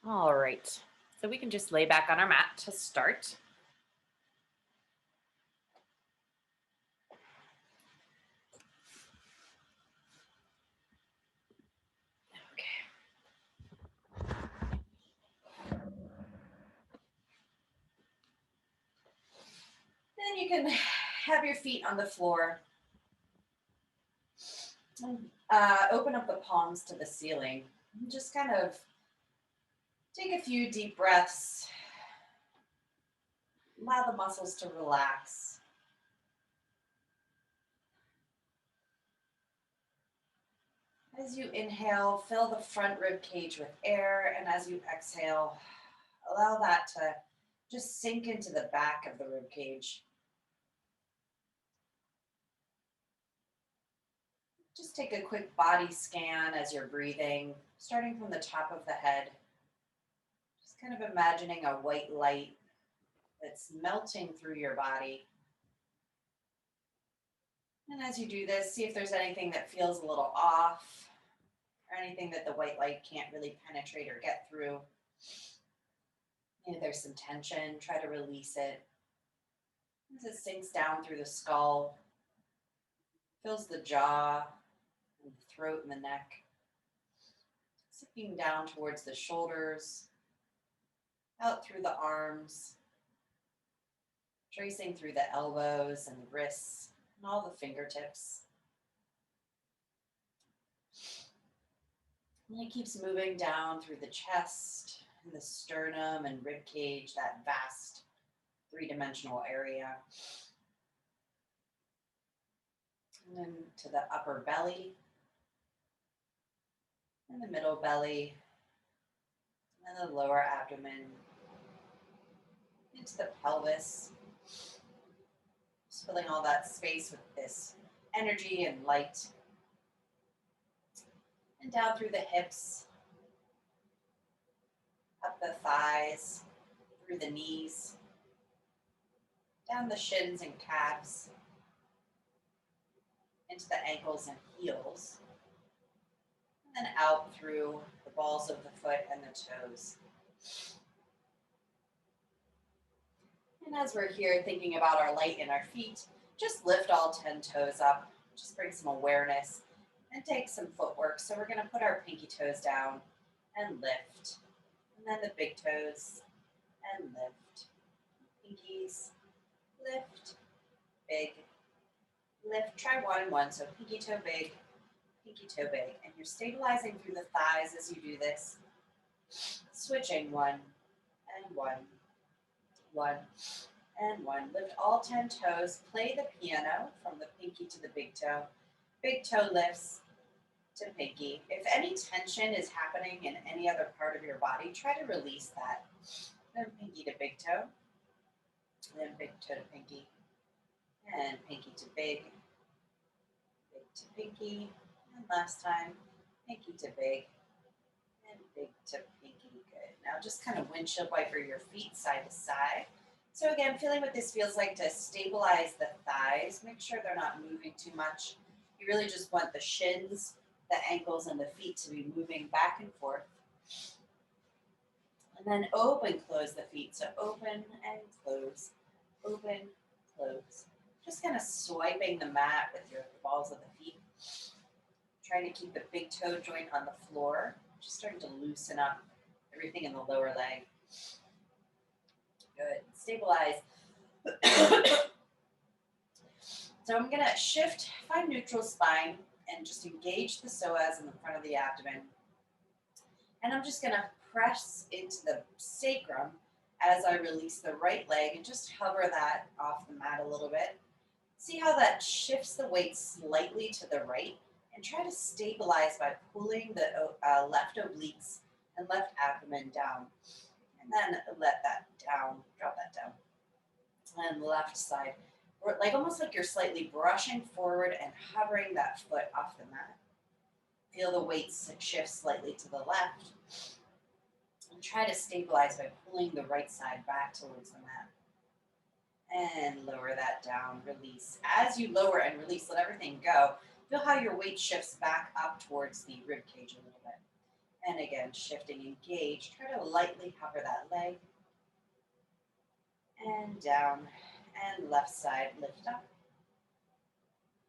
All right, so we can just lay back on our mat to start. Then you can have your feet on the floor. And, open up the palms to the ceiling. And just kind of take a few deep breaths. Allow the muscles to relax. As you inhale, fill the front rib cage with air, and as you exhale, allow that to just sink into the back of the rib cage. Just take a quick body scan as you're breathing, starting from the top of the head. Just kind of imagining a white light that's melting through your body. And as you do this, see if there's anything that feels a little off or anything that the white light can't really penetrate or get through. Maybe there's some tension, try to release it. As it sinks down through the skull, fills the jaw, and the throat and the neck, sinking down towards the shoulders, out through the arms, tracing through the elbows and the wrists and all the fingertips. And it keeps moving down through the chest and the sternum and rib cage, that vast three-dimensional area. And then to the upper belly and the middle belly and the lower abdomen, into the pelvis, just filling all that space with this energy and light. And down through the hips, up the thighs, through the knees, down the shins and calves, into the ankles and heels, and then out through the balls of the foot and the toes. And as we're here thinking about our light in our feet, just lift all 10 toes up, just bring some awareness and take some footwork. So we're gonna put our pinky toes down and lift, and then the big toes and lift, pinkies, lift, big, lift. Try one, so pinky toe big, and you're stabilizing through the thighs as you do this. Switching one and one, one and one. Lift all 10 toes. Play the piano from the pinky to the big toe. Big toe lifts to pinky. If any tension is happening in any other part of your body, try to release that. Then pinky to big toe, then big toe to pinky, and pinky to big to pinky, and last time, pinky to big, and big to pinky. Good. Now just kind of windshield wiper your feet side to side. So again, feeling what this feels like to stabilize the thighs. Make sure they're not moving too much. You really just want the shins, the ankles, and the feet to be moving back and forth. And then open, close the feet. So open and close, open, close. Just kind of swiping the mat with your balls of the feet. Trying to keep the big toe joint on the floor. Just starting to loosen up everything in the lower leg. Good. Stabilize. So I'm going to shift, find neutral spine, and just engage the psoas in the front of the abdomen. And I'm just going to press into the sacrum as I release the right leg and just hover that off the mat a little bit. See how that shifts the weight slightly to the right, and try to stabilize by pulling the left obliques and left abdomen down. And then let that down, drop that down. And left side, like almost like you're slightly brushing forward and hovering that foot off the mat. Feel the weight shift slightly to the left. And try to stabilize by pulling the right side back towards the mat. And lower that down, release. As you lower and release, let everything go. Feel how your weight shifts back up towards the rib cage a little bit. And again, shifting, engage. Try to lightly hover that leg. And down. And left side, lift up.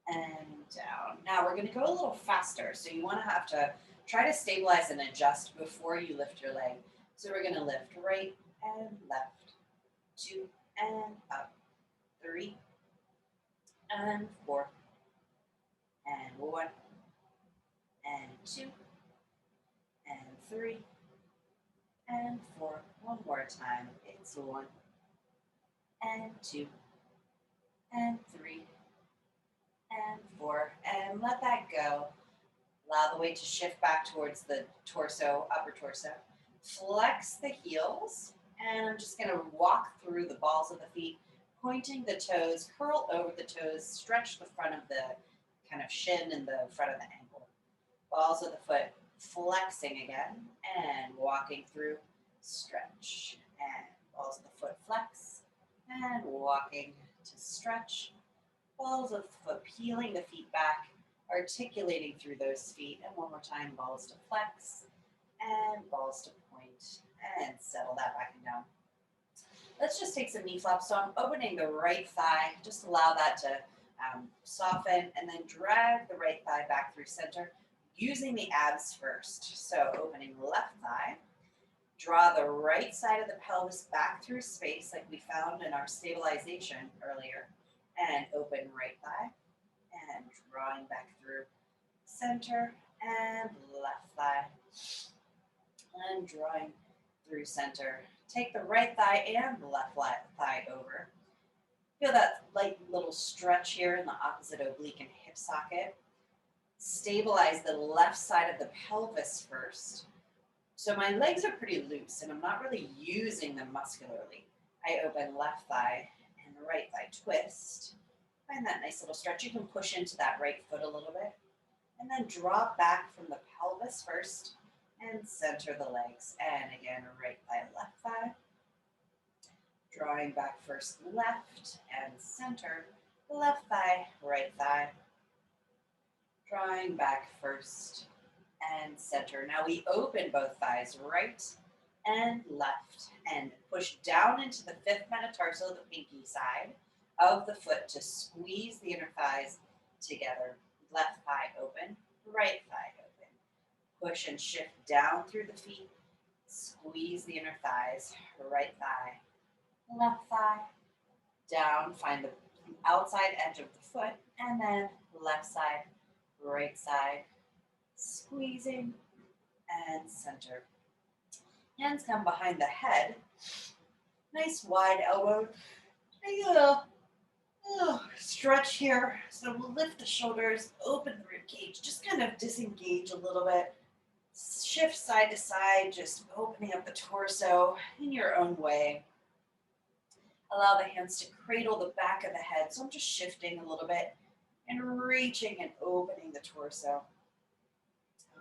And down. Now we're going to go a little faster. So you want to have to try to stabilize and adjust before you lift your leg. So we're going to lift right and left. 2 and up. 3 and 4. And 1 and 2 and 3 and 4. One more time. It's 1 and 2 and 3 and 4. And let that go. Allow the weight to shift back towards the torso, upper torso. Flex the heels. And I'm just going to walk through the balls of the feet, pointing the toes, curl over the toes, stretch the front of the kind of shin and the front of the ankle. Balls of the foot flexing again and walking through, stretch, and balls of the foot flex and walking to stretch. Balls of the foot peeling the feet back, articulating through those feet. And one more time, balls to flex and balls to point, and settle that back and down. Let's just take some knee flaps. So I'm opening the right thigh. Just allow that to soften, and then drag the right thigh back through center, using the abs first. So opening left thigh. Draw the right side of the pelvis back through space like we found in our stabilization earlier. And open right thigh. And drawing back through center and left thigh. And drawing through center. Take the right thigh and the left thigh over. Feel that light little stretch here in the opposite oblique and hip socket. Stabilize the left side of the pelvis first. So my legs are pretty loose and I'm not really using them muscularly. I open left thigh and the right thigh twist. Find that nice little stretch. You can push into that right foot a little bit. And then drop back from the pelvis first and center the legs. And again, right thigh, left thigh. Drawing back first left and center. Left thigh, right thigh. Drawing back first and center. Now we open both thighs, right and left, and push down into the fifth metatarsal, the pinky side of the foot, to squeeze the inner thighs together. Left thigh open, right thigh open. Push and shift down through the feet. Squeeze the inner thighs, right thigh, left thigh. Down, find the outside edge of the foot, and then left side, right side. Squeezing and center. Hands come behind the head. Nice wide elbow. Stretch here. So we'll lift the shoulders, open the rib cage, just kind of disengage a little bit. Shift side to side, just opening up the torso in your own way. Allow the hands to cradle the back of the head. So I'm just shifting a little bit and reaching and opening the torso.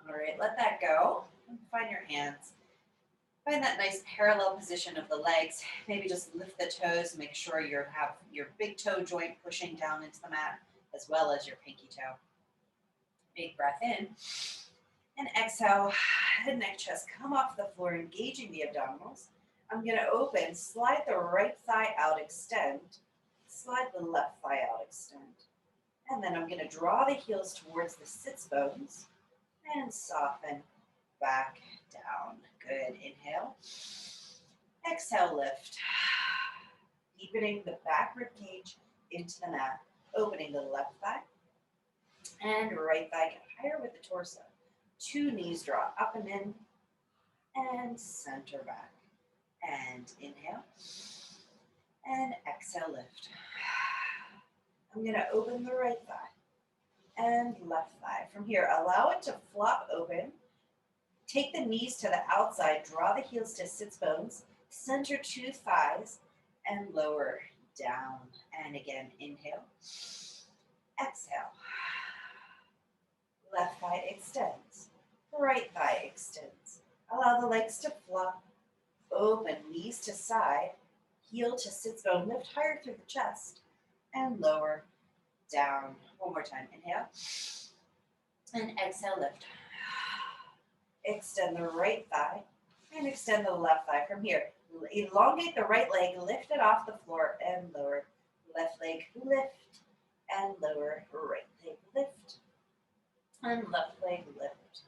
All right, let that go. Find your hands. Find that nice parallel position of the legs. Maybe just lift the toes. Make sure you have your big toe joint pushing down into the mat, as well as your pinky toe. Big breath in. And exhale, head, neck, chest come off the floor, engaging the abdominals. I'm going to open, slide the right thigh out, extend. Slide the left thigh out, extend. And then I'm going to draw the heels towards the sits bones. And soften back down. Good. Inhale. Exhale, lift. Deepening the back rib cage into the mat. Opening the left thigh and right thigh. Get higher with the torso. 2 knees draw up and in. And center back. And inhale. And exhale, lift. I'm going to open the right thigh and left thigh. From here, allow it to flop open. Take the knees to the outside, draw the heels to sits bones, center 2 thighs, and lower down. And again, inhale, exhale. Left thigh extends, right thigh extends. Allow the legs to flop, open, knees to side, heel to sits bone, lift higher through the chest, and lower down. One more time. Inhale. And exhale, lift. extend the right thigh, and extend the left thigh from here. Elongate the right leg, lift it off the floor, and lower. Left leg, lift, and lower. Right leg, lift, and left leg, lift.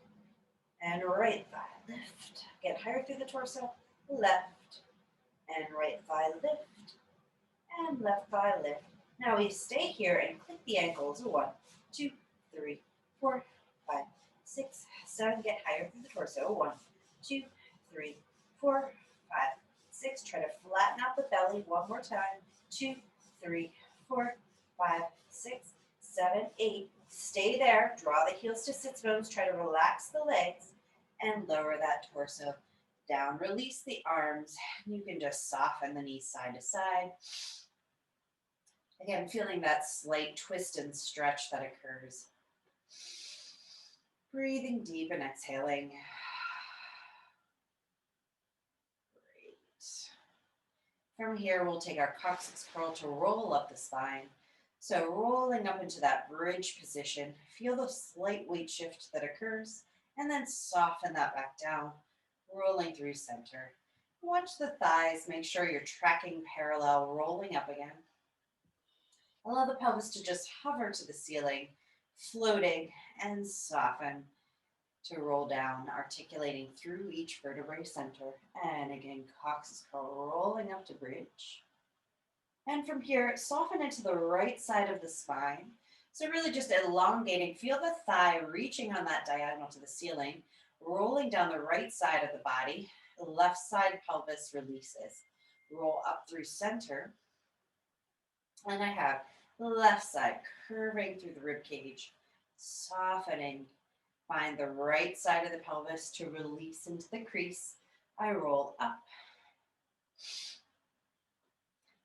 And right thigh, lift. Get higher through the torso, left, and right thigh, lift, and left thigh, lift. Now we stay here and click the ankles. 1, 2, 3, 4, 5, 6, 7. Get higher through the torso. 1, 2, 3, 4, 5, 6. Try to flatten out the belly. One more time. 2, 3, 4, 5, 6, 7, 8. Stay there. Draw the heels to sits bones. Try to relax the legs and lower that torso down. Release the arms. You can just soften the knees side to side. Again, feeling that slight twist and stretch that occurs. Breathing deep and exhaling. Great. From here, we'll take our coccyx curl to roll up the spine. So rolling up into that bridge position, feel the slight weight shift that occurs, and then soften that back down, rolling through center. Watch the thighs, make sure you're tracking parallel, rolling up again. Allow the pelvis to just hover to the ceiling, floating, and soften to roll down, articulating through each vertebrae center. And again, coccyx curl rolling up to bridge. And from here, soften into the right side of the spine. So really just elongating, feel the thigh reaching on that diagonal to the ceiling, rolling down the right side of the body. The left side pelvis releases. Roll up through center. And I have the left side curving through the rib cage, softening. Find the right side of the pelvis to release into the crease. I roll up.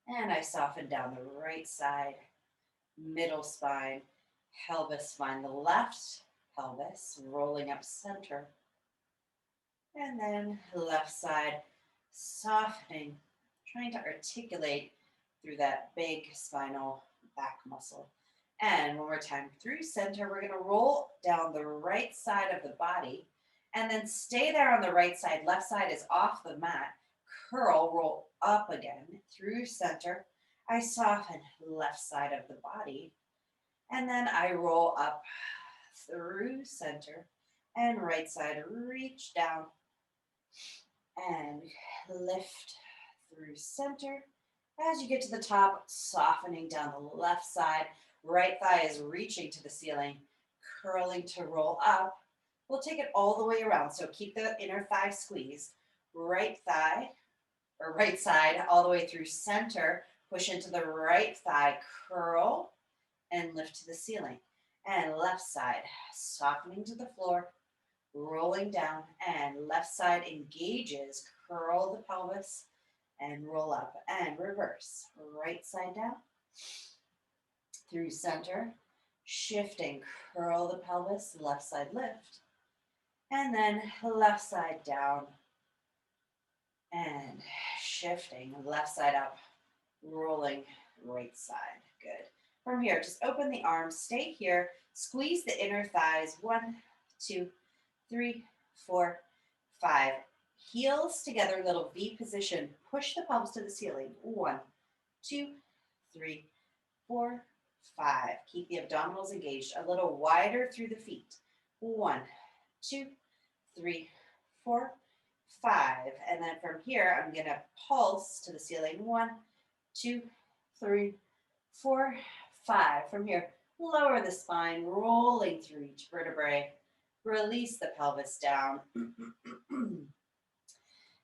And I soften down the right side, middle spine, pelvis. Find the left pelvis, rolling up center. And then left side, softening, trying to articulate through that big spinal back muscle. And one more time, through center, we're going to roll down the right side of the body and then stay there on the right side. Left side is off the mat. Curl, roll up again through center. I soften left side of the body. And then I roll up through center and right side, reach down and lift through center. As you get to the top, softening down the left side, right thigh is reaching to the ceiling, curling to roll up. We'll take it all the way around. So keep the inner thigh squeezed. Right thigh, or right side, all the way through center. Push into the right thigh, curl, and lift to the ceiling. And left side, softening to the floor, rolling down, and left side engages, curl the pelvis, and roll up, and reverse. Right side down, through center, shifting, curl the pelvis, left side lift, and then left side down, and shifting, left side up, rolling right side. Good. From here, just open the arms, stay here, squeeze the inner thighs. 1, 2, 3, 4, 5. Heels together, little V position. Push the pelvis to the ceiling. 1, 2, 3, 4, 5. Keep the abdominals engaged. A little wider through the feet. 1, 2, 3, 4, 5. And then from here, I'm going to pulse to the ceiling. 1, 2, 3, 4, 5. From here, lower the spine, rolling through each vertebrae. Release the pelvis down.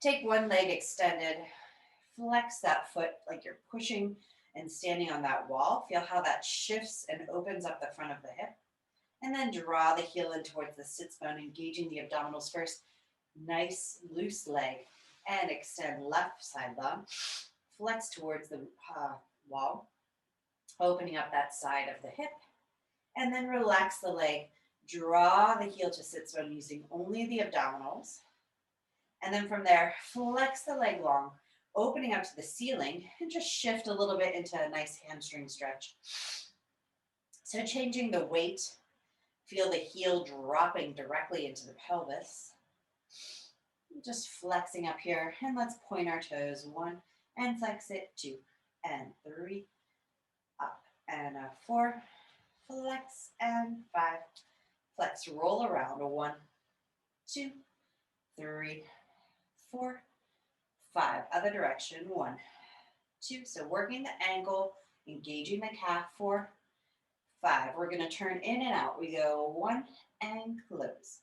Take one leg extended. Flex that foot like you're pushing and standing on that wall. Feel how that shifts and opens up the front of the hip. And then draw the heel in towards the sits bone, engaging the abdominals first. Nice loose leg. And extend left side long. Flex towards the wall, opening up that side of the hip. And then relax the leg. Draw the heel to sits bone using only the abdominals. And then from there, flex the leg long, opening up to the ceiling, and just shift a little bit into a nice hamstring stretch. So changing the weight, feel the heel dropping directly into the pelvis. Just flexing up here, and let's point our toes. 1, and flex it. 2, and 3, up, and 4, flex, and 5, flex, roll around. 1, 2, 3, 4, 5. Other direction. 1, 2. So working the ankle, engaging the calf. 4, 5. We're going to turn in and out. We go 1 and close,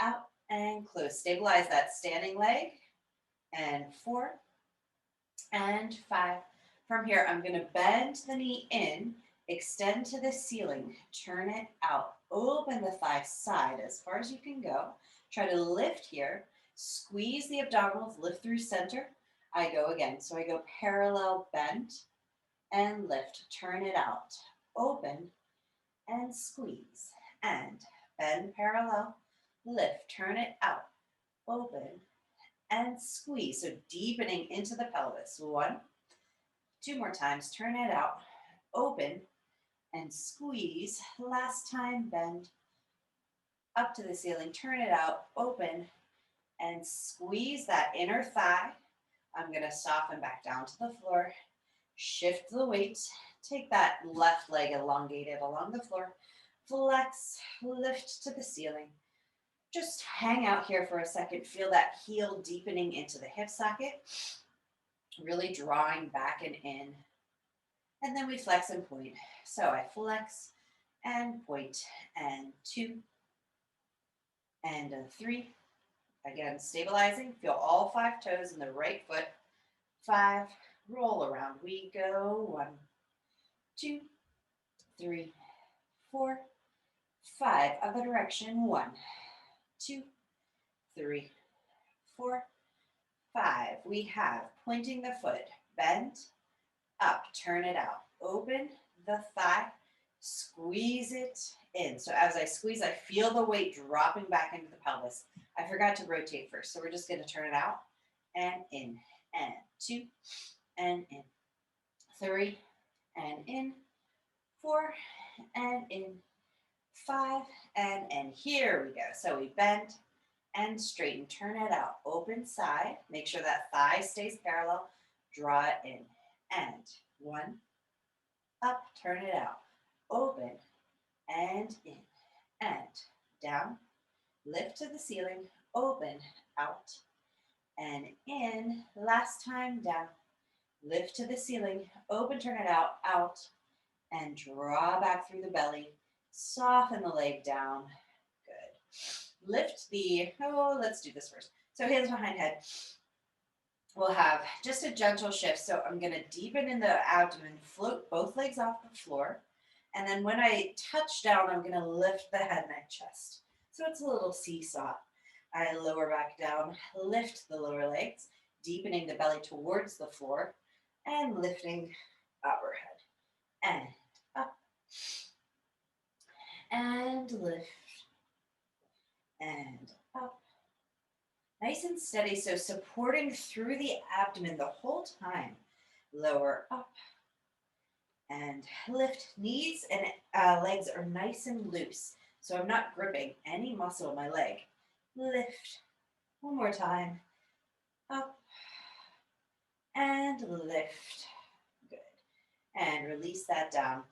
out and close. Stabilize that standing leg. And 4 and 5. From here, I'm going to bend the knee in, extend to the ceiling, turn it out, open the thigh side as far as you can go. Try to lift here, squeeze the abdominals, lift through center. I go again. So I go parallel, bend, and lift, turn it out, open, and squeeze, and bend parallel, lift, turn it out, open, and squeeze. So deepening into the pelvis. 1, 2 more times, turn it out, open, and squeeze. Last time, bend up to the ceiling, turn it out, open, and squeeze that inner thigh. I'm going to soften back down to the floor, shift the weight, take that left leg elongated along the floor, flex, lift to the ceiling. Just hang out here for a second. Feel that heel deepening into the hip socket, really drawing back and in. And then we flex and point. So I flex and point, and 2, and 3. Again, stabilizing. Feel all 5 toes in the right foot. 5, roll around. We go 1, 2, 3, 4, 5. Other direction. 1, 2, 3, 4, 5. We have pointing the foot, bend, up, turn it out, open the thigh, squeeze it in. So as I squeeze, I feel the weight dropping back into the pelvis. I forgot to rotate first, so we're just going to turn it out and in, and 2, and in, 3, and in, 4, and in, 5, and in. Here we go. So we bend and straighten, turn it out, open side, make sure that thigh stays parallel, draw it in, and 1, up, turn it out, open, and in, and down, lift to the ceiling, open, out, and in. Last time, down, lift to the ceiling, open, turn it out, out, and draw back through the belly, soften the leg down. Good. Lift the, let's do this first. So hands behind head. We'll have just a gentle shift. So I'm going to deepen in the abdomen, float both legs off the floor. And then when I touch down, I'm going to lift the head, neck, chest. So it's a little seesaw. I lower back down, lift the lower legs, deepening the belly towards the floor, and lifting overhead. And up. And lift. And up. Nice and steady, so supporting through the abdomen the whole time. Lower, up, and lift. Knees and legs are nice and loose, so I'm not gripping any muscle in my leg. Lift. One more time. Up, and lift. Good. And release that down.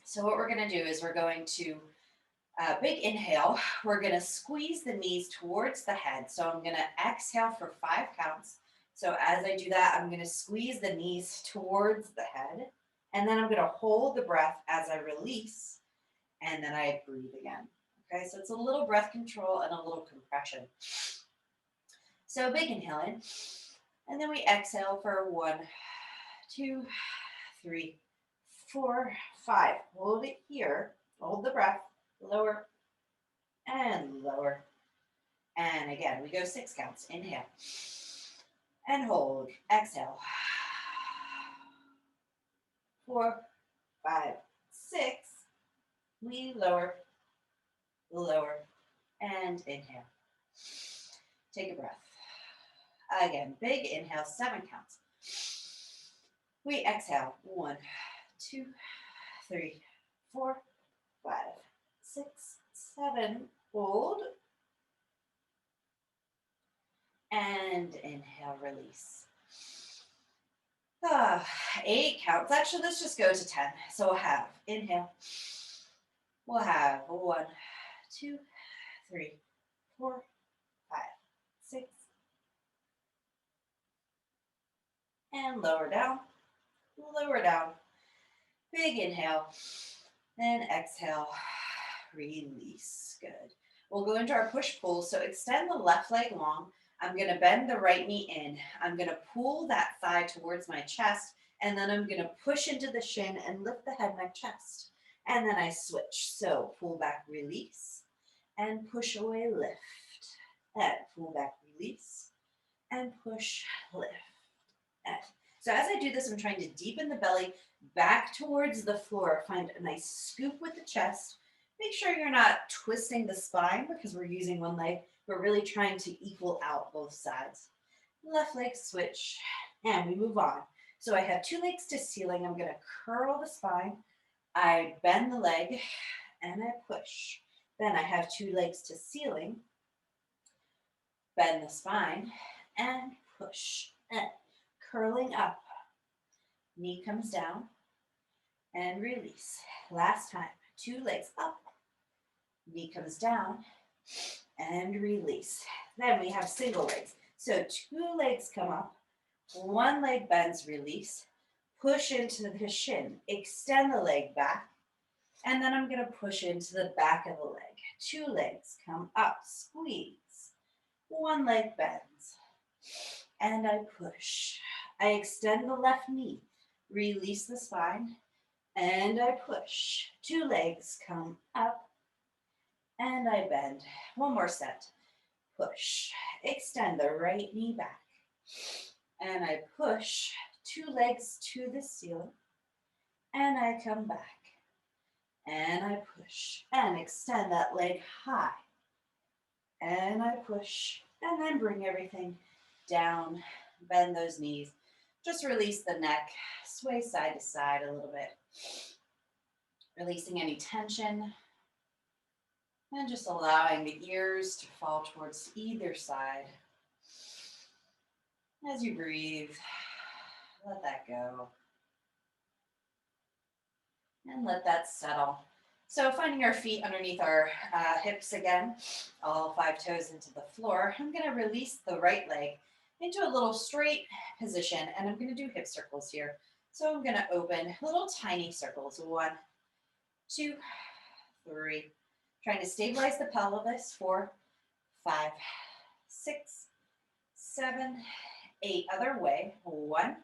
So what we're going to do is we're going to big inhale. We're going to squeeze the knees towards the head. So I'm going to exhale for 5 counts. So as I do that, I'm going to squeeze the knees towards the head. And then I'm going to hold the breath as I release. And then I breathe again. Okay, so it's a little breath control and a little compression. So big inhale in. And then we exhale for 1, 2, 3, 4, 5. Hold it here. Hold the breath. Lower and lower. And again, we go 6 counts. Inhale and hold. Exhale. 4, 5, 6. We lower, lower, and inhale. Take a breath. Again, big inhale, 7 counts. We exhale. 1, 2, 3, 4, 5, 6, 7. Hold. And inhale, release. 8 counts. Actually, let's just go to 10. So we'll have inhale. We'll have 1, 2, 3, 4, 5, 6. And lower down, lower down. Big inhale. And exhale. Release. Good. We'll go into our push-pull. So extend the left leg long. I'm going to bend the right knee in. I'm going to pull that thigh towards my chest, and then I'm going to push into the shin and lift the head, neck, chest. And then I switch. So pull back, release, and push away, lift. And pull back, release, and push, lift. And. So as I do this, I'm trying to deepen the belly back towards the floor. Find a nice scoop with the chest. Make sure you're not twisting the spine because we're using one leg. We're really trying to equal out both sides. Left leg switch, and we move on. So I have 2 legs to ceiling. I'm going to curl the spine. I bend the leg, and I push. Then I have 2 legs to ceiling. Bend the spine, and push. And curling up. Knee comes down, and release. Last time. 2 legs up. Knee comes down, and release. Then we have single legs. So 2 legs come up, 1 leg bends, release, push into the shin, extend the leg back, and then I'm going to push into the back of the leg. 2 legs come up, squeeze, 1 leg bends, and I push. I extend the left knee, release the spine, and I push. 2 legs come up, and I bend. 1 more set. Push. Extend the right knee back. And I push 2 legs to the ceiling. And I come back. And I push. And extend that leg high. And I push. And then bring everything down. Bend those knees. Just release the neck. Sway side to side a little bit. Releasing any tension. And just allowing the ears to fall towards either side. As you breathe, let that go. And let that settle. So finding our feet underneath our hips again, all 5 toes into the floor. I'm going to release the right leg into a little straight position, and I'm going to do hip circles here. So I'm going to open little tiny circles. 1, 2, 3. Trying to stabilize the pelvis. 4, 5, 6, 7, 8. Other way. 1,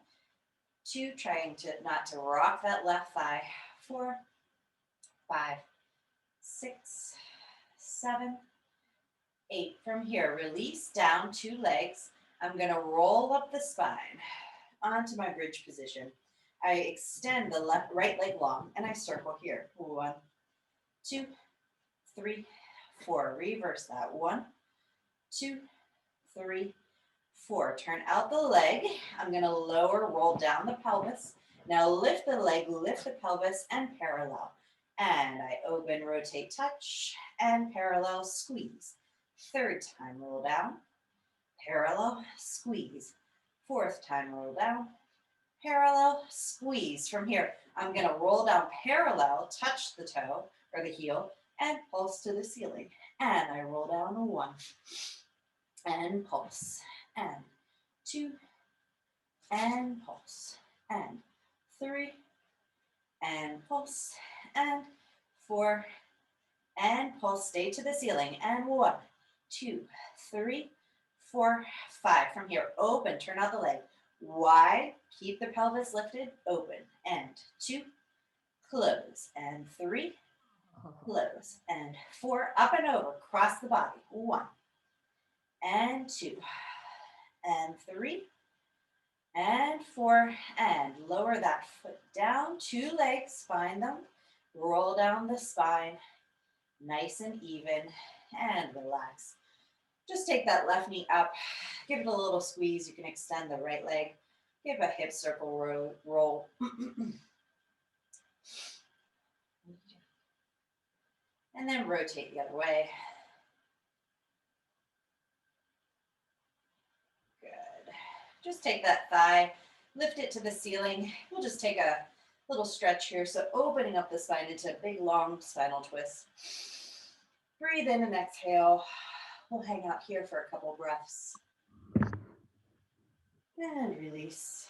2. Trying to not to rock that left thigh. 4, 5, 6, 7, 8. From here, release down 2 legs. I'm going to roll up the spine onto my bridge position. I extend the right leg long, and I circle here. 1, 2, 3, 4. Reverse that. 1, 2, 3, 4. Turn out the leg. I'm going to lower, roll down the pelvis. Now lift the leg, lift the pelvis, and parallel. And I open, rotate, touch, and parallel, squeeze. 3rd time, roll down, parallel, squeeze. 4th time, roll down, parallel, squeeze. From here, I'm going to roll down parallel, touch the toe or the heel, and pulse to the ceiling. And I roll down a 1, and pulse, and 2, and pulse, and 3, and pulse, and 4, and pulse. Stay to the ceiling. And 1, 2, 3, 4, 5. From here, open, turn out the leg. Wide, keep the pelvis lifted, open. And 2, close. And 3, close. And 4, up and over, cross the body. 1, and 2, and 3, and 4, and lower that foot down. 2 legs, find them. Roll down the spine, nice and even, and relax. Just take that left knee up, give it a little squeeze. You can extend the right leg, give a hip circle roll. And then rotate the other way. Just take that thigh, lift it to the ceiling. We'll just take a little stretch here. So opening up the spine into a big, long spinal twist. Breathe in and exhale. We'll hang out here for a couple breaths. And release.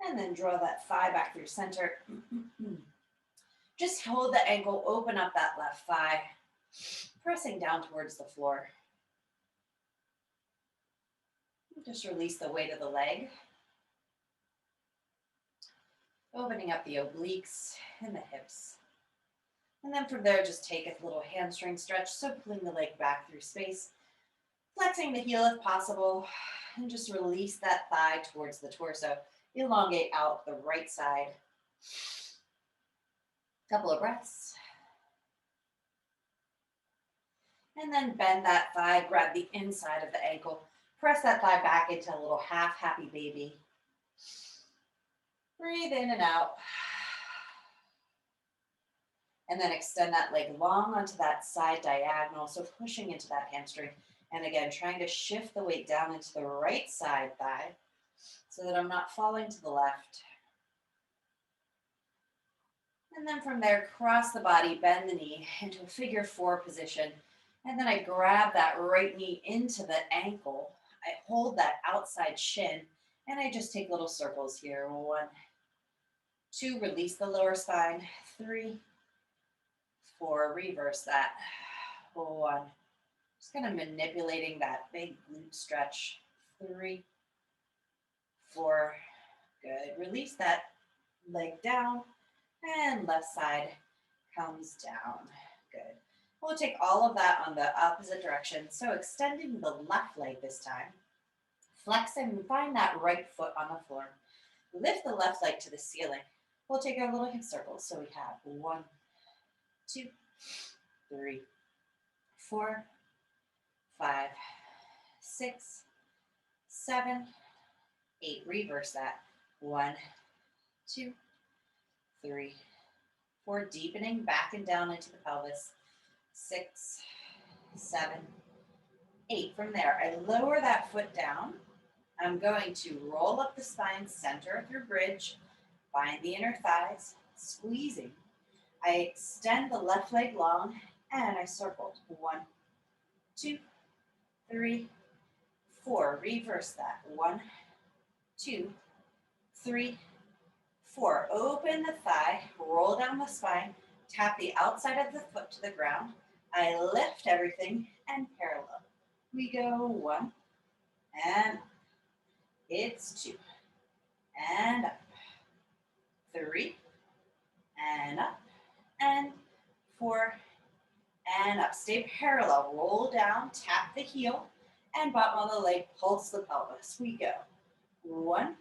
And then draw that thigh back through center. Just hold the ankle, open up that left thigh, pressing down towards the floor. Just release the weight of the leg. Opening up the obliques and the hips. And then from there, just take a little hamstring stretch. So pulling the leg back through space, flexing the heel if possible, and just release that thigh towards the torso. Elongate out the right side. Couple of breaths. And then bend that thigh, grab the inside of the ankle. Press that thigh back into a little half happy baby. Breathe in and out. And then extend that leg long onto that side diagonal. So pushing into that hamstring. And again, trying to shift the weight down into the right side thigh so that I'm not falling to the left. And then from there, cross the body, bend the knee into a figure 4 position. And then I grab that right knee into the ankle. I hold that outside shin, and I just take little circles here. 1, 2, release the lower spine. 3, 4, reverse that. 1, just kind of manipulating that big glute stretch. 3, 4, good. Release that leg down, and left side comes down. Good. We'll take all of that on the opposite direction. So extending the left leg this time. Flex and find that right foot on the floor. Lift the left leg to the ceiling. We'll take our little hip circles. So we have 1, 2, 3, 4, 5, 6, 7, 8. Reverse that. 1, 2, 3, 4. Deepening back and down into the pelvis. 6, 7, 8. From there, I lower that foot down. I'm going to roll up the spine, center through bridge, find the inner thighs, squeezing. I extend the left leg long, and I circled. 1, 2, 3, 4. Reverse that. 1, 2, 3, 4. Open the thigh, roll down the spine, tap the outside of the foot to the ground. I lift everything and parallel. We go 1 and up. It's 2 and up. 3 and up. And 4 and up. Stay parallel. Roll down, tap the heel, and bottom of the leg, pulse the pelvis. We go 1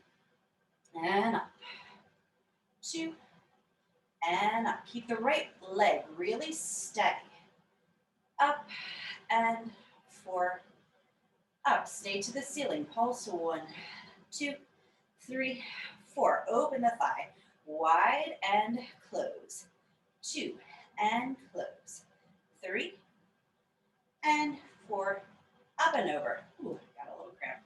and up. 2 and up. Keep the right leg really steady. Up and 4, up. Stay to the ceiling. Pulse 1, 2, 3, 4. Open the thigh. Wide and close. 2 and close. 3 and 4. Up and over. Ooh, got a little cramp.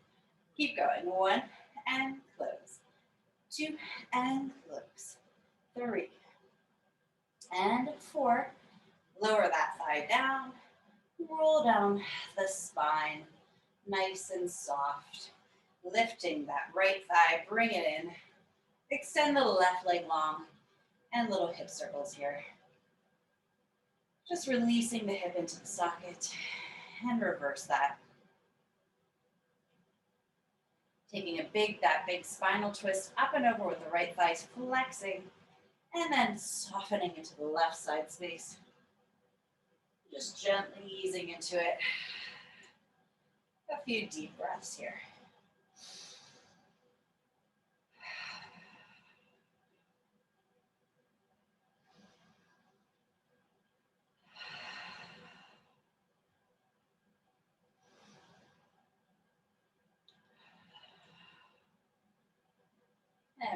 Keep going. 1 and close. 2 and close. 3 and 4. Lower that thigh down. Roll down the spine, nice and soft. Lifting that right thigh, bring it in. Extend the left leg long, and little hip circles here. Just releasing the hip into the socket, and reverse that. Taking that big spinal twist up and over with the right thighs flexing, and then softening into the left side space. Just gently easing into it. A few deep breaths here.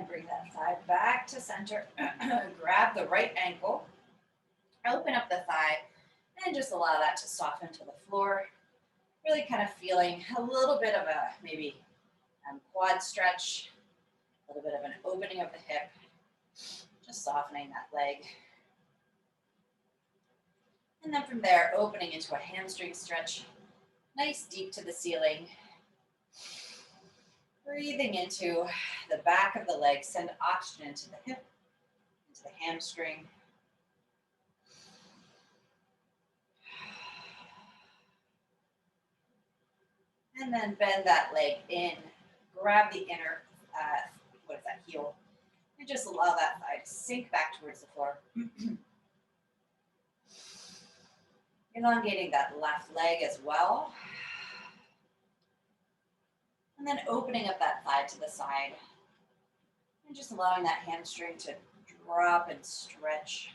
And bring that thigh back to center. Grab the right ankle. Open up the thigh and just allow that to soften to the floor. Really kind of feeling a little bit of a maybe quad stretch, a little bit of an opening of the hip, just softening that leg. And then from there, opening into a hamstring stretch, nice deep to the ceiling. Breathing into the back of the leg, send oxygen into the hip, into the hamstring. And then bend that leg in, grab the inner, heel, and just allow that thigh to sink back towards the floor. Elongating that left leg as well. And then opening up that thigh to the side. And just allowing that hamstring to drop and stretch.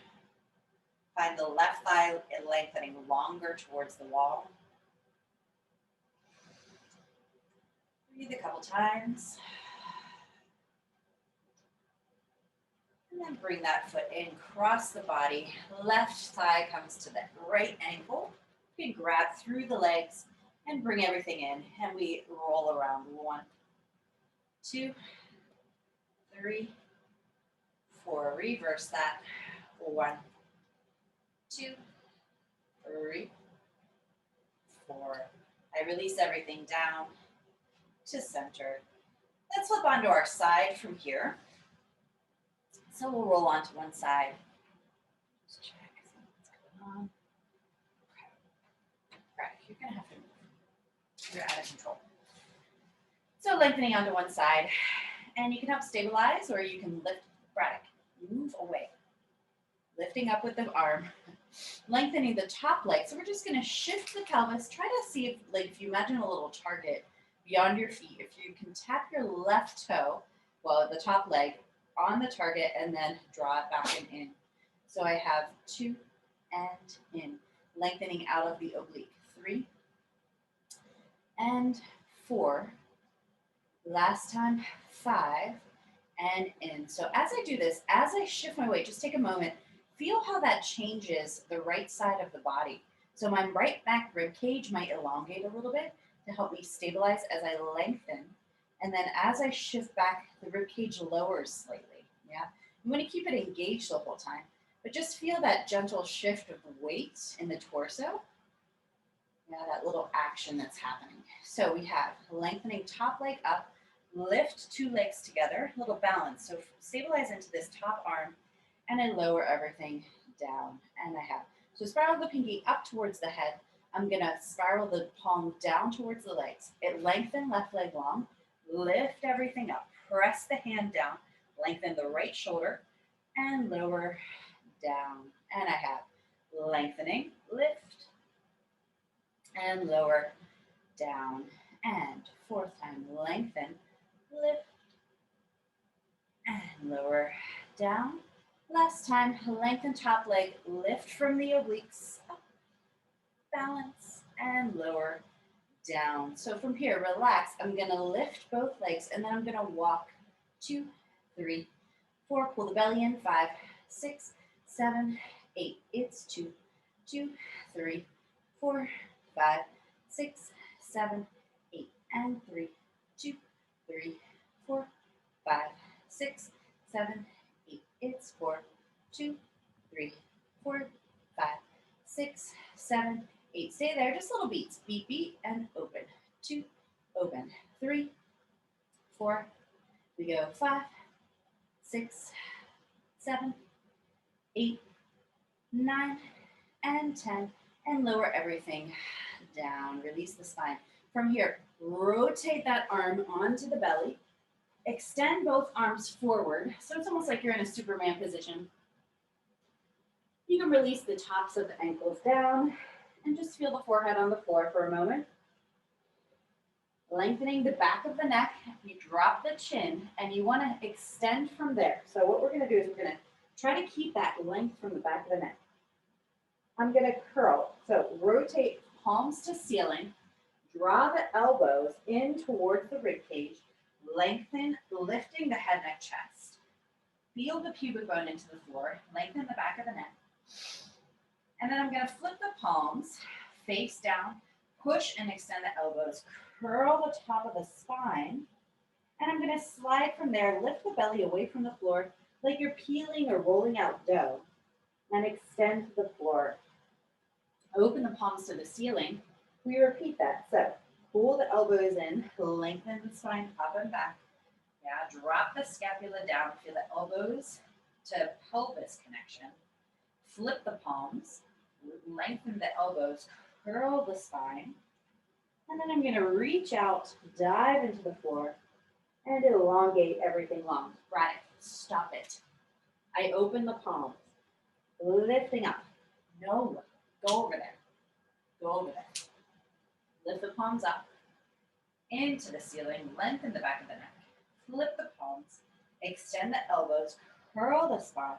Find the left thigh lengthening longer towards the wall. Breathe a couple times. And then bring that foot in, cross the body. Left thigh comes to the right ankle. You can grab through the legs and bring everything in. And we roll around. 1, 2, 3, 4. Reverse that. 1, 2, 3, 4. I release everything down to center. Let's flip onto our side from here. So we'll roll onto one side. Just check what's going on. Okay. All right, you're gonna have to move. You're out of control. So lengthening onto one side, and you can help stabilize, or you can lift. Braddock, move away. Lifting up with the arm, lengthening the top leg. So we're just gonna shift the pelvis. Try to see if, if you imagine a little target beyond your feet, if you can tap your left toe, the top leg, on the target, and then draw it back and in. So I have 2 and in, lengthening out of the oblique. 3 and 4. Last time, 5 and in. So as I do this, as I shift my weight, just take a moment, feel how that changes the right side of the body. So my right back rib cage might elongate a little bit to help me stabilize as I lengthen. And then as I shift back, the rib cage lowers slightly. Yeah, I'm going to keep it engaged the whole time, but just feel that gentle shift of weight in the torso. Yeah, that little action that's happening. So we have lengthening top leg up, lift 2 legs together, a little balance. So stabilize into this top arm, and I lower everything down. And I have, so spiral the pinky up towards the head. I'm going to spiral the palm down towards the legs. It lengthen left leg long. Lift everything up, press the hand down, lengthen the right shoulder, and lower down. And I have lengthening, lift, and lower down. And 4th time, lengthen, lift, and lower down. Last time, lengthen top leg, lift from the obliques, up, balance, and lower down. So from here, relax. I'm going to lift both legs, and then I'm going to walk 2, 3, 4. Pull the belly in. 5, 6, 7, 8. It's 2, 2, 3, 4, 5, 6, 7, 8, and 3, 2, 3, 4, 5, 6, 7, 8. It's 4, 2, 3, 4, 5, 6, 7, 8. Stay there, just little beats. Beat, beat, and open. 2, open. 3, 4. We go 5, 6, 7, 8, 9, and 10. And lower everything down. Release the spine. From here, rotate that arm onto the belly. Extend both arms forward. So it's almost like you're in a Superman position. You can release the tops of the ankles down and just feel the forehead on the floor for a moment. Lengthening the back of the neck. You drop the chin and you want to extend from there. So what we're going to do is we're going to try to keep that length from the back of the neck. I'm going to curl. So rotate palms to ceiling. Draw the elbows in towards the rib cage. Lengthen, lifting the head, neck, chest. feel the pubic bone into the floor, lengthen the back of the neck. And then I'm going to flip the palms, face down, push and extend the elbows, curl the top of the spine, and I'm going to slide from there, lift the belly away from the floor like you're peeling or rolling out dough, and extend to the floor. Open the palms to the ceiling. We repeat that. So pull the elbows in, lengthen the spine up and back. Yeah, drop the scapula down, feel the elbows to pelvis connection. Flip the palms, lengthen the elbows, curl the spine, and then I'm going to reach out, dive into the floor, and elongate everything long. Right, stop it. I open the palms, lifting up. No, go over there. Go over there. Lift the palms up, into the ceiling, lengthen the back of the neck. Flip the palms, extend the elbows, curl the spine,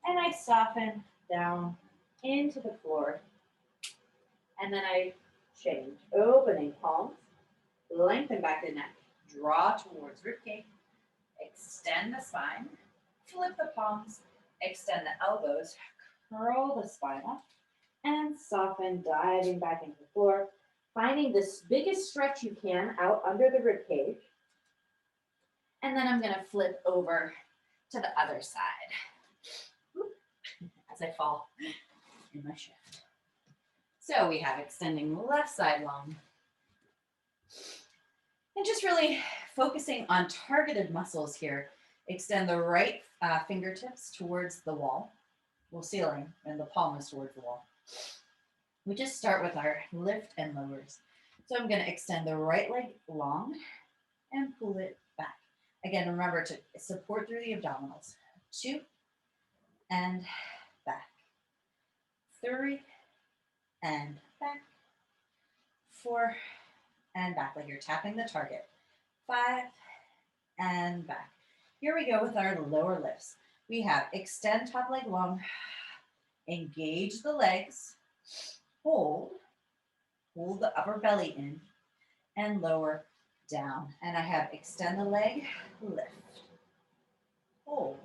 and I soften down into the floor. And then I change, opening palms, lengthen back the neck, draw towards ribcage, extend the spine, flip the palms, extend the elbows, curl the spine up, and soften, diving back into the floor, finding this biggest stretch you can out under the ribcage. And then I'm going to flip over to the other side as I fall in my shift. So we have extending left side long. And just really focusing on targeted muscles here. Extend the right fingertips towards the wall, ceiling, and the palm is towards the wall. We just start with our lift and lowers. So I'm going to extend the right leg long and pull it back. Again, remember to support through the abdominals. 2 and back. 3 and back. 4 and back, like you're tapping the target. 5 and back. Here we go with our lower lifts. We have extend top leg long, engage the legs, hold the upper belly in, and lower down. And I have extend the leg, lift, hold,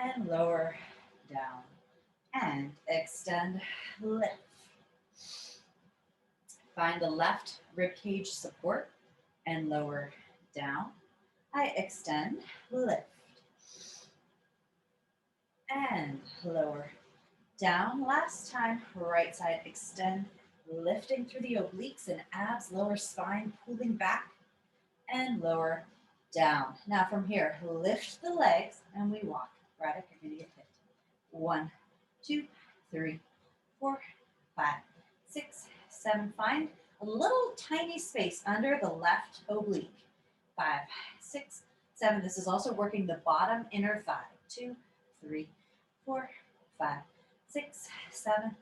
and lower down, and extend, lift. Find the left rib cage support and lower down. I extend, lift, and lower down. Last time, right side, extend, lifting through the obliques and abs, lower spine, pulling back and lower down. Now from here, lift the legs and we walk. Braddock, you're gonna get hit. 1, 2, 3, 4, 5, 6, 7. Find a little tiny space under the left oblique. 5, 6, 7. This is also working the bottom inner thigh. 2, 3, 4, 5, 6, 7,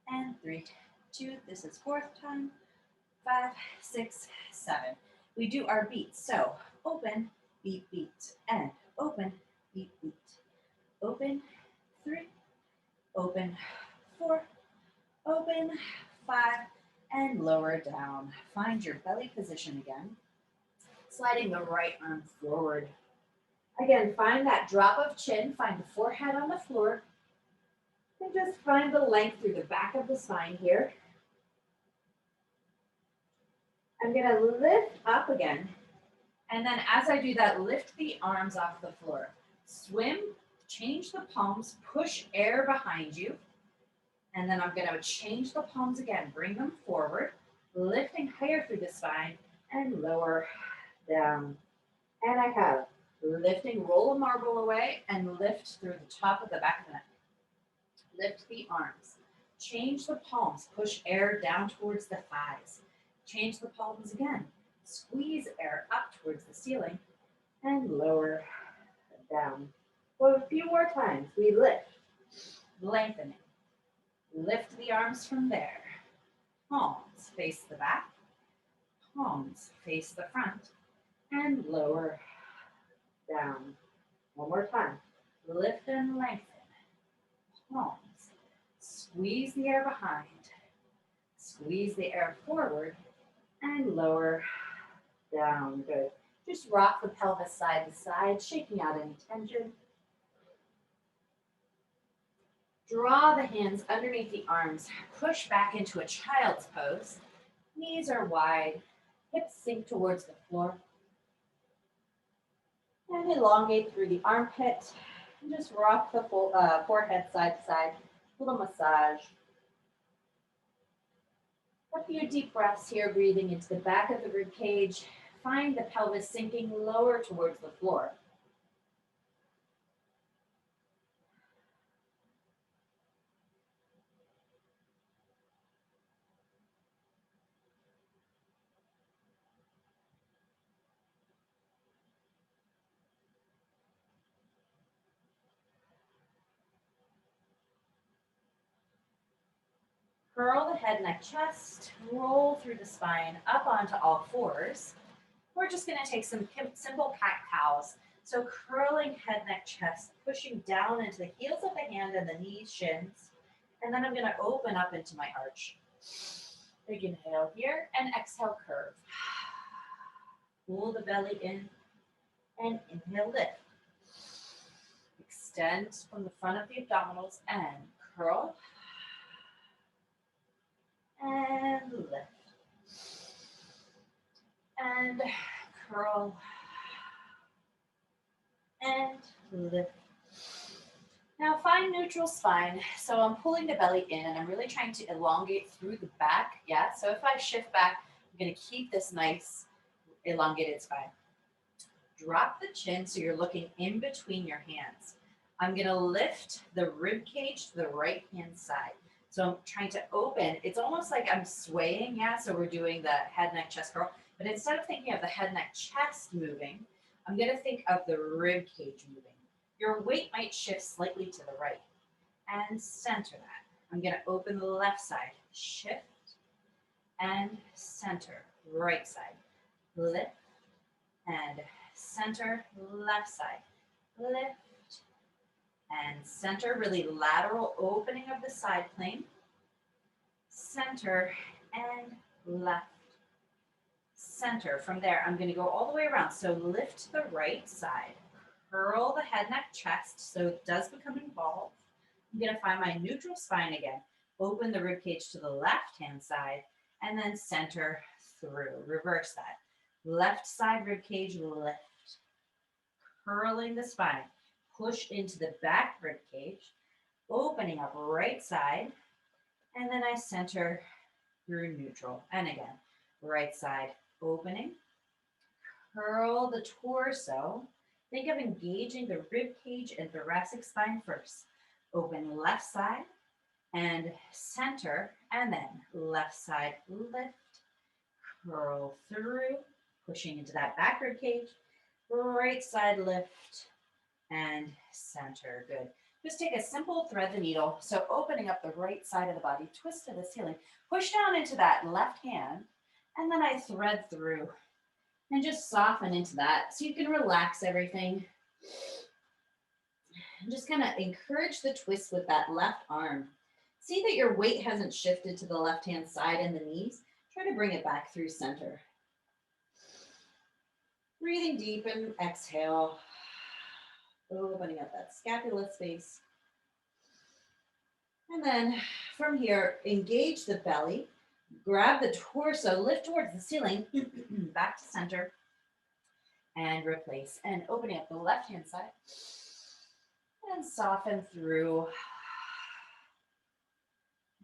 and 3, 2. This is 4th time. 5, 6, 7. We do our beats. So open, beat, beat, and open, beat, beat. Open, 3, open, 4, open, 5, and lower down. Find your belly position again. Sliding the right arm forward. Again, find that drop of chin, find the forehead on the floor, and just find the length through the back of the spine here. I'm gonna lift up again, and then as I do that, lift the arms off the floor. Swim, change the palms, push air behind you, and then I'm gonna change the palms again, bring them forward, lifting higher through the spine, and lower down. And I have lifting, roll a marble away, and lift through the top of the back of the neck. Lift the arms. Change the palms. Push air down towards the thighs. Change the palms again. Squeeze air up towards the ceiling and lower down. Well, a few more times. We lift, lengthening. Lift the arms from there. Palms face the back. Palms face the front. And lower down. One more time. Lift and lengthen. Palms. Squeeze the air behind. Squeeze the air forward and lower down. Good. Just rock the pelvis side to side, shaking out any tension. Draw the hands underneath the arms. Push back into a child's pose. Knees are wide. Hips sink towards the floor. And elongate through the armpit. And just rock the forehead side to side. Little massage. A few deep breaths here, breathing into the back of the rib cage. Find the pelvis sinking lower towards the floor. Curl the head, neck, chest, roll through the spine up onto all fours. We're just going to take some simple cat-cows. So curling head, neck, chest, pushing down into the heels of the hand and the knees, shins. And then I'm going to open up into my arch. Big inhale here and exhale, curve. Pull the belly in and inhale, lift. Extend from the front of the abdominals and curl. And lift. And curl. And lift. Now find neutral spine. So I'm pulling the belly in and I'm really trying to elongate through the back. Yeah, so if I shift back, I'm going to keep this nice elongated spine. Drop the chin so you're looking in between your hands. I'm going to lift the rib cage to the right hand side. So I'm trying to open. It's almost like I'm swaying, yeah? So we're doing the head, neck, chest curl. But instead of thinking of the head, neck, chest moving, I'm going to think of the rib cage moving. Your weight might shift slightly to the right. And center that. I'm going to open the left side. Shift and center. Right side. Lift and center. Left side. Lift and center. Really lateral opening of the side plane. Center and left. Center. From there, I'm going to go all the way around. So lift to the right side. Curl the head, neck, chest so it does become involved. I'm going to find my neutral spine again. Open the rib cage to the left hand side and then center through. Reverse that. Left side rib cage, lift. Curling the spine. Push into the back rib cage. Opening up right side. And then I center through neutral. And again, right side opening. Curl the torso. Think of engaging the rib cage and thoracic spine first. Open left side and center, and then left side lift. Curl through, pushing into that back rib cage. Right side lift and center. Good. Just take a simple thread the needle. So opening up the right side of the body, twist to the ceiling, push down into that left hand, and then I thread through and just soften into that. So you can relax everything. And just kind of encourage the twist with that left arm. See that your weight hasn't shifted to the left-hand side and the knees. Try to bring it back through center. Breathing deep and exhale. Opening up that scapula space. And then from here, engage the belly. Grab the torso, lift towards the ceiling, back to center, and replace. And opening up the left-hand side. And soften through.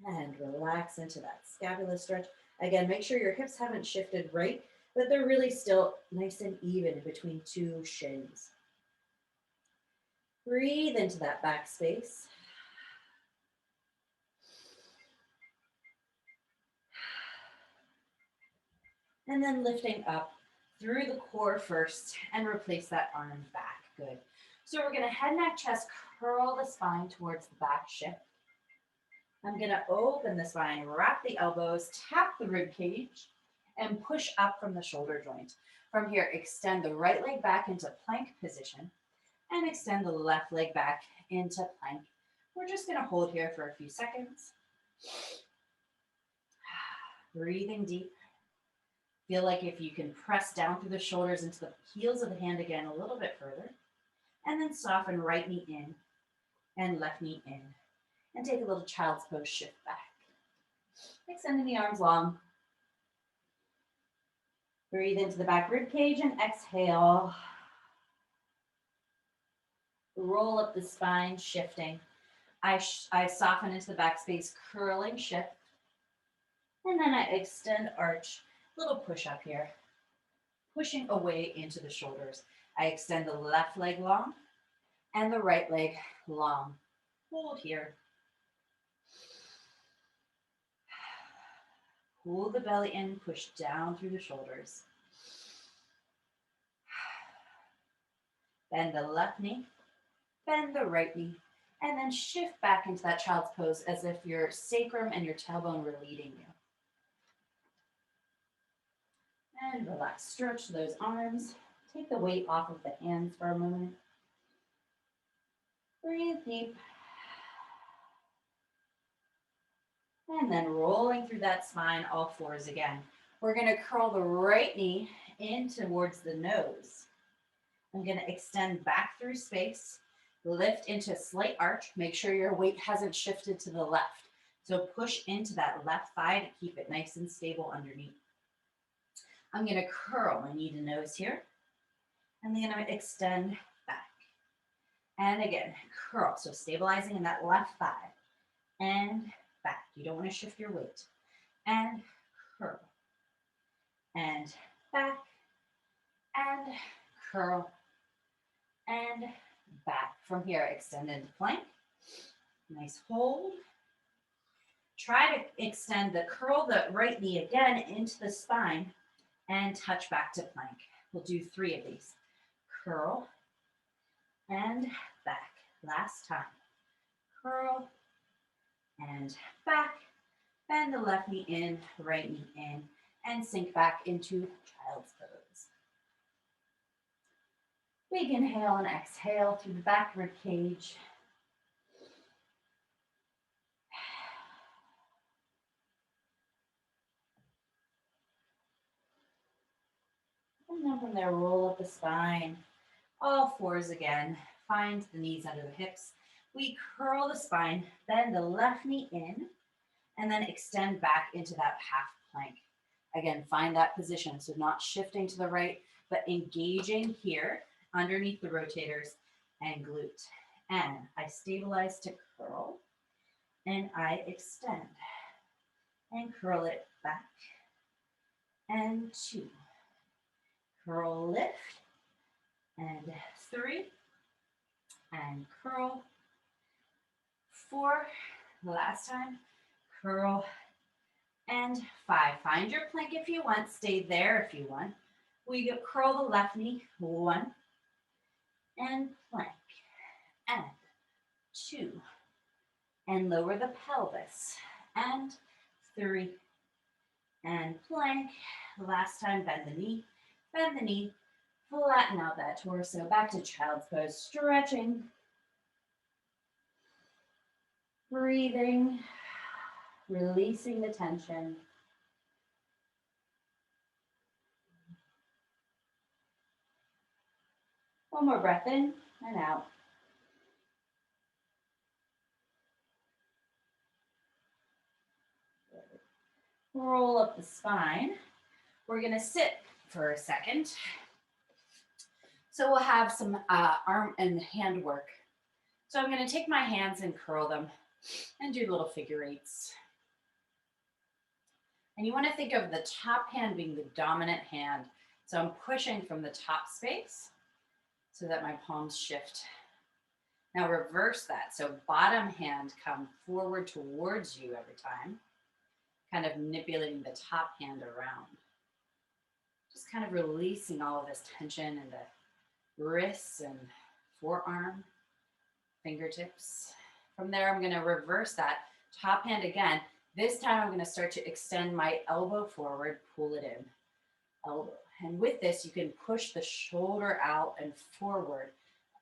And relax into that scapula stretch. Again, make sure your hips haven't shifted right, but they're really still nice and even between two shins. Breathe into that back space. And then lifting up through the core first and replace that arm back. Good. So we're going to head, neck, chest, curl the spine towards the back, shift. I'm going to open the spine, wrap the elbows, tap the rib cage, and push up from the shoulder joint. From here, extend the right leg back into plank position and extend the left leg back into plank. We're just going to hold here for a few seconds. Breathing deep. Feel like if you can press down through the shoulders into the heels of the hand again a little bit further, and then soften right knee in and left knee in, and take a little child's pose shift back. Extending the arms long. Breathe into the back rib cage and exhale. Roll up the spine, shifting. I soften into the back space, curling shift. And then I extend, arch, little push up here. Pushing away into the shoulders. I extend the left leg long and the right leg long. Hold here. Pull the belly in, push down through the shoulders. Bend the left knee, bend the right knee, and then shift back into that child's pose as if your sacrum and your tailbone were leading you. And relax, stretch those arms. Take the weight off of the hands for a moment. Breathe deep. And then rolling through that spine, all fours again. We're going to curl the right knee in towards the nose. I'm going to extend back through space, lift into a slight arch. Make sure your weight hasn't shifted to the left. So push into that left thigh to keep it nice and stable underneath. I'm going to curl my knee to nose here. And then I'm going to extend back. And again, curl. So stabilizing in that left thigh. And back. You don't want to shift your weight. And curl. And back. And curl. And back. From here, extend into plank. Nice hold. Try to extend curl the right knee again into the spine and touch back to plank. We'll do 3 of these. Curl and back. Last time. Curl and back. Bend the left knee in, right knee in, and sink back into child's pose. Big inhale and exhale through the back rib cage. And then from there, roll up the spine. All fours again. Find the knees under the hips. We curl the spine, bend the left knee in, and then extend back into that half plank. Again, find that position. So not shifting to the right, but engaging here underneath the rotators and glute. And I stabilize to curl, and I extend and curl it back. And 2. Curl, lift, and 3, and curl, 4, last time, curl, and 5. Find your plank if you want, stay there if you want. We curl the left knee, 1, and plank, and 2, and lower the pelvis, and 3, and plank. Last time, bend the knee, flatten out that torso, back to child's pose, stretching, breathing, releasing the tension. One more breath in and out. Roll up the spine. We're going to sit for a second. So we'll have some arm and hand work. So I'm going to take my hands and curl them and do little figure eights. And you want to think of the top hand being the dominant hand. So I'm pushing from the top space so that my palms shift. Now reverse that. So bottom hand come forward towards you every time, kind of manipulating the top hand around. Just kind of releasing all of this tension in the wrists and forearm, fingertips. From there, I'm going to reverse that top hand again. This time, I'm going to start to extend my elbow forward, pull it in, elbow. And with this, you can push the shoulder out and forward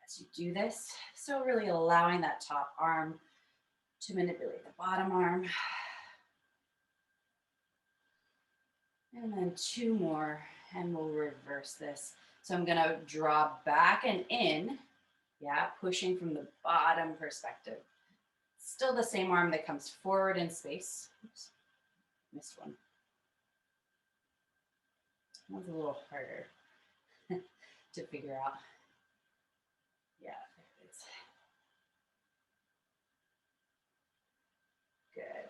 as you do this. So really allowing that top arm to manipulate the bottom arm. And then 2 more, and we'll reverse this. So I'm gonna draw back and in, yeah, pushing from the bottom perspective. Still the same arm that comes forward in space. Oops, missed one. That was a little harder to figure out. Yeah, there it is. Good.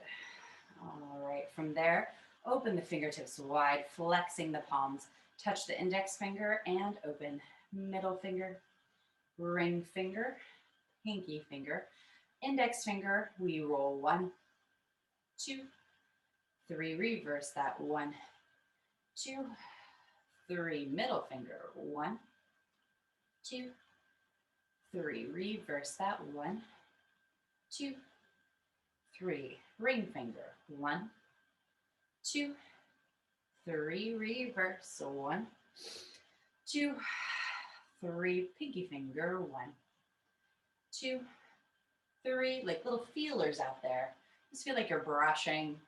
All right, from there, open the fingertips wide, flexing the palms. Touch the index finger and open. Middle finger, ring finger, pinky finger, index finger. We roll 1, 2, 3. Reverse that. 1, 2, 3. Middle finger. 1, 2, 3. Reverse that. 1, 2, 3. Ring finger. 1, 2, 3. Reverse. 1, 2, 3. Pinky finger. 1, 2, 3. Like little feelers out there. Just feel like you're brushing,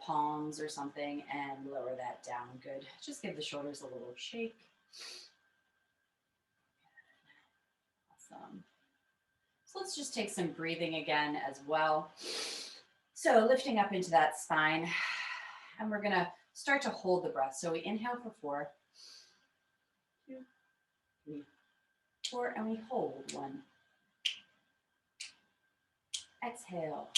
palms or something, and lower that down. Good. Just give the shoulders a little shake. Awesome. So let's just take some breathing again as well. So lifting up into that spine, and we're gonna start to hold the breath. So we inhale for 4, 2, 3, 4, and we hold. 1. Exhale.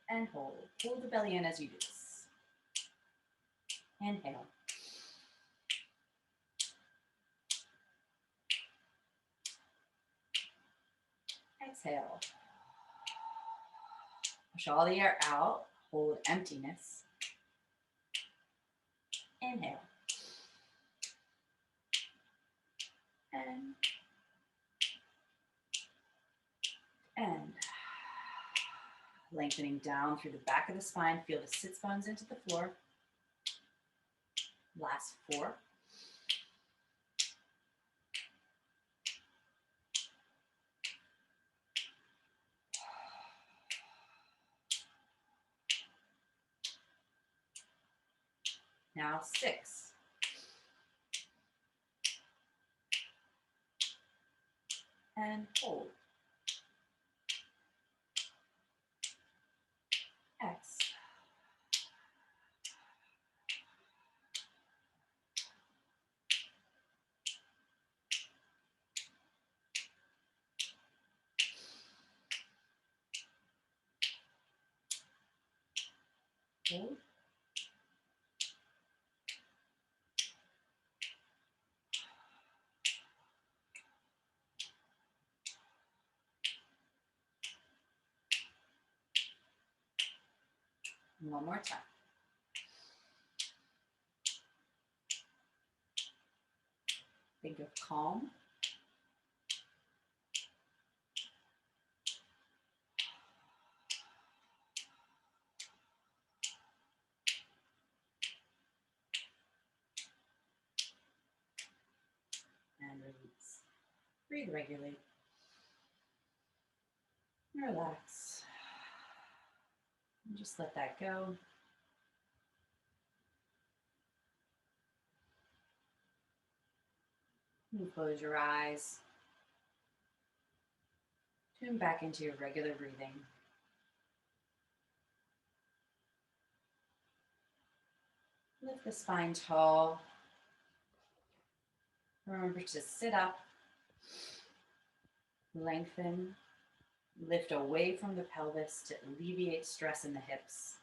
And hold. Hold the belly in as you do this. Inhale. Exhale. Push all the air out. Hold emptiness. Inhale. And lengthening down through the back of the spine. Feel the sits bones into the floor. Last 4. Now 6. And hold. X. Hold. One more time. Think of calm. And release. Breathe regularly. Relax. And just let that go. And close your eyes. Tune back into your regular breathing. Lift the spine tall. Remember to sit up. Lengthen. Lift away from the pelvis to alleviate stress in the hips.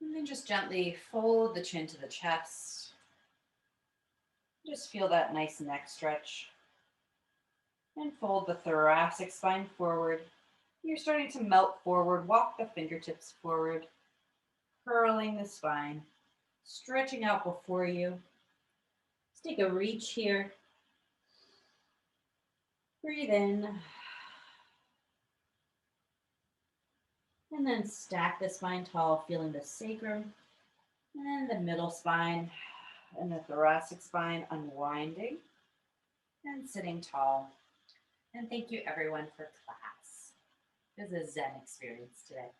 And then just gently fold the chin to the chest. Just feel that nice neck stretch. And fold the thoracic spine forward. You're starting to melt forward. Walk the fingertips forward, curling the spine, stretching out before you. Let's take a reach here. Breathe in. And then stack the spine tall, feeling the sacrum and the middle spine and the thoracic spine unwinding and sitting tall. And thank you everyone for class. It was a Zen experience today.